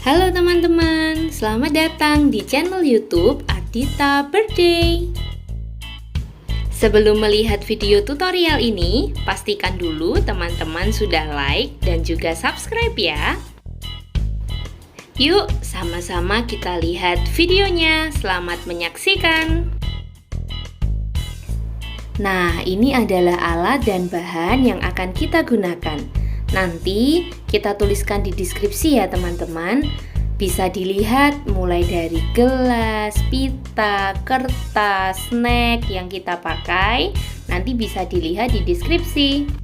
Halo teman-teman, selamat datang di channel YouTube Ardita Birthday. Sebelum melihat video tutorial ini, pastikan dulu teman-teman sudah like dan juga subscribe ya. Yuk, sama-sama kita lihat videonya. Selamat menyaksikan. Nah, ini adalah alat dan bahan yang akan kita gunakan. Nanti kita tuliskan di deskripsi ya teman-teman. Bisa dilihat mulai dari gelas, pita, kertas, snack yang kita pakai. Nanti bisa dilihat di deskripsi.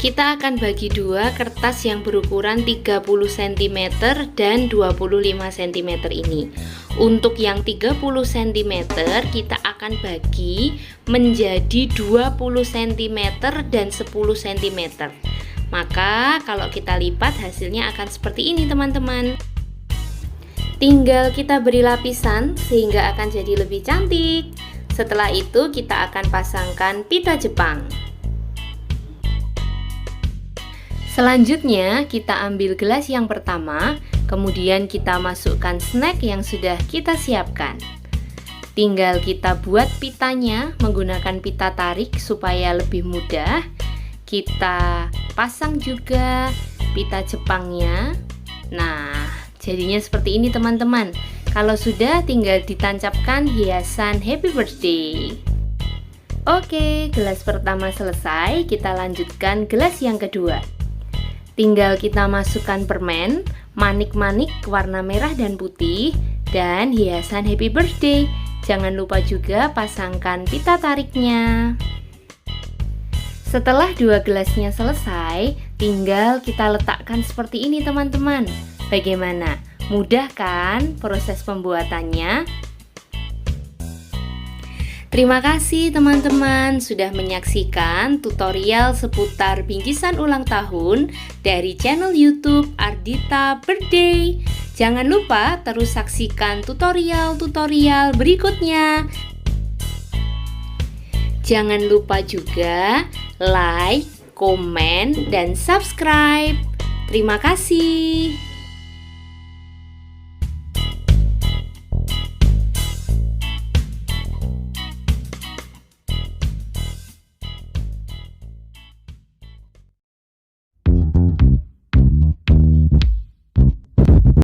Kita akan bagi dua kertas yang berukuran 30 cm dan 25 cm ini. Untuk yang 30 cm kita akan bagi menjadi 20 cm dan 10 cm. Maka kalau kita lipat hasilnya akan seperti ini teman-teman. Tinggal kita beri lapisan sehingga akan jadi lebih cantik. Setelah itu kita akan pasangkan pita Jepang. Selanjutnya kita ambil gelas yang pertama, kemudian kita masukkan snack yang sudah kita siapkan. Tinggal kita buat pitanya menggunakan pita tarik supaya lebih mudah. Kita pasang juga pita Jepangnya. Nah, jadinya seperti ini teman-teman. Kalau sudah tinggal ditancapkan hiasan happy birthday. Oke, gelas pertama selesai, kita lanjutkan gelas yang kedua. Tinggal kita masukkan permen, manik-manik warna merah dan putih, dan hiasan happy birthday. Jangan lupa juga pasangkan pita tariknya. Setelah dua gelasnya selesai, tinggal kita letakkan seperti ini teman-teman. Bagaimana? Mudah kan proses pembuatannya? Terima kasih teman-teman sudah menyaksikan tutorial seputar bingkisan ulang tahun dari channel YouTube Ardita Birthday. Jangan lupa terus saksikan tutorial-tutorial berikutnya. Jangan lupa juga like, komen, dan subscribe. Terima kasih.